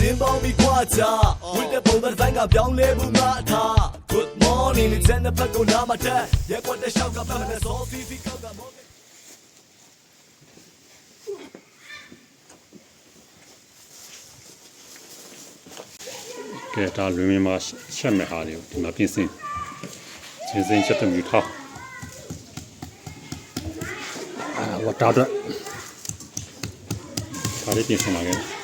ချင်းပေါင်းပြီးခွာချဝိတဲ့ပုံစံတိုင်းကပြောင်းလဲမှုငါအထား Good morning လေးချမ်းတဲ့ဘက်ကိုနားမတက်ရက်ကွက်တဲ့ရှောက်ကပတ်မဲ့စောဖီဖီကောက်ကမော်ကဲဒါလွင်မြင်မှာချက်မဲ့ဟာတွေကိုဒီမှာပြင်ဆင်ချင်းစင်းချက်တမျိုးထားဝတ်တာတော့ဒါလေးပြင်ဆင်လာခဲ့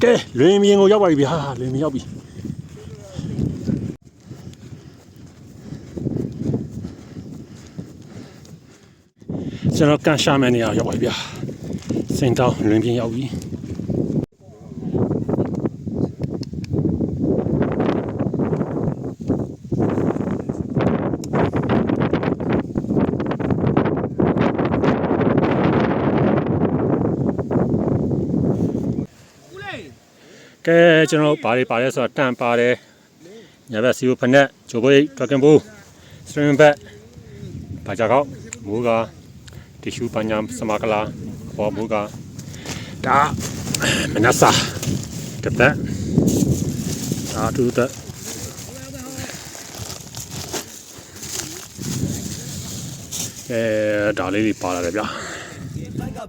ကဲလွင်မြင်ကိုရောက်ပါပြီဗျာလွင်မြင်ရောက်ပြီကျွန်တော်ကန်ရှာမယ်နေရာရောက်ပါပြီဗျာစင်တောင်းလွင်မြင်ရောက်ပြီကဲကျွန်တော်ဘာတွေပါတယ်ဆိုတော့တန်ပါတယ်ညာဘက်စီယိုဖနက်ဂျိုဘိတ်ဒရဂန်ဘူစထရင်ဘက်ဘာကြကောက်မိုးကတီရှူပညာစမကလာဘောမိုးကဒါမနဆာကပ်တဲ့ဒါတူတဲ့ဒါလေးတွေပါလာတယ်ဗျာ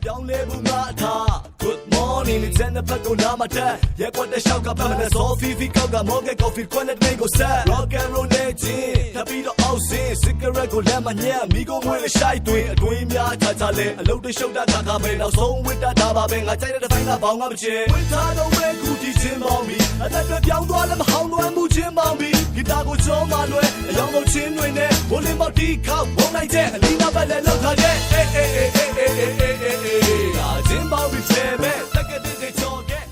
ပြောင်းလဲမှုငါအထား Good morning လေးချမ်းတဲ့ဘက်ကိုနားမတက်ရက်ကွက်တဲ့ရှောက်ကပတ်မဲ့စောဖီဖီကောက်ကမော်ဂက်ကော်ဖီခွက်နဲ့တိတ်ကိုဆက် Rock and roll နဲ့ချင်းထပ်ပြီးတော့အောက်စင်း cigarette ကိုလက်မညက်မိကိုမွေးလေးရှိုက်တွင်အတွင်းများချာချာလဲအလုပ်တွေရှုပ်တာခါပဲနောက်ဆုံးဝစ်တာဒါပါပဲငါကြိုက်တဲ့တိုင်းကဘောင်းကမချင်ဝစ်ထားတော့ပဲခုတီချင်းပေါင်းပြီးအသက်တွေပြောင်းသွားလည်းမဟောင်းလွမ်းမှုချင်းပေါင်းပြီးဂီတာကိုချောမှလွယ်အယောင်လုံးချင်းတွေနဲ့ဘိုးလင်းပေါတီခောက်ဘုံလိုက်တဲ့အလီနာဘက်လည်းလောက်ထားတဲ့အေးအေးအေးအေးအေးအေးအေးအေးဒါချင်းပေါင်းပြီးချဲပဲတက်ကတဲ့တဲ့ချော်ခဲ့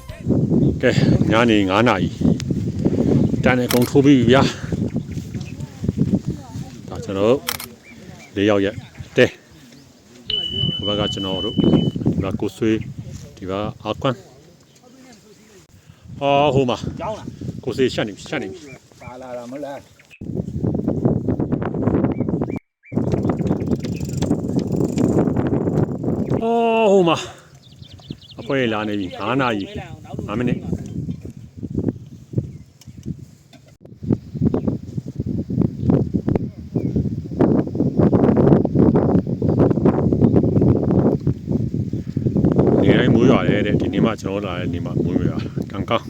ကဲညနေ9 နာရီတန်အကုန်ထိုးပြီးဗျာဒါကျွန်တော်၄ယောက်ရက်တဲဘာကကျွန်တော်တို့ဒီကကိုဆွေးဒီကအာကွမ်ဟိုမှာကျောင်းလားကိုဆွေးရှက်နေပြီပါလာတာမဟုတ်လားဟိုမှာအဖွဲလာနေပြီ9 နာရီ5 မိနစ်နေတိုင်းမိုးရွာတယ်တဲ့ဒီနေ့မှကျွန်တော်လာတဲ့နေ့မှမိုးရွာကံကောင်း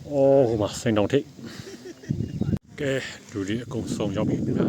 ဟိုမှာစိန်တောင်ထိပ်ကဲလူတွေအကုန်ဆုံးရောက်ပြီဗျာ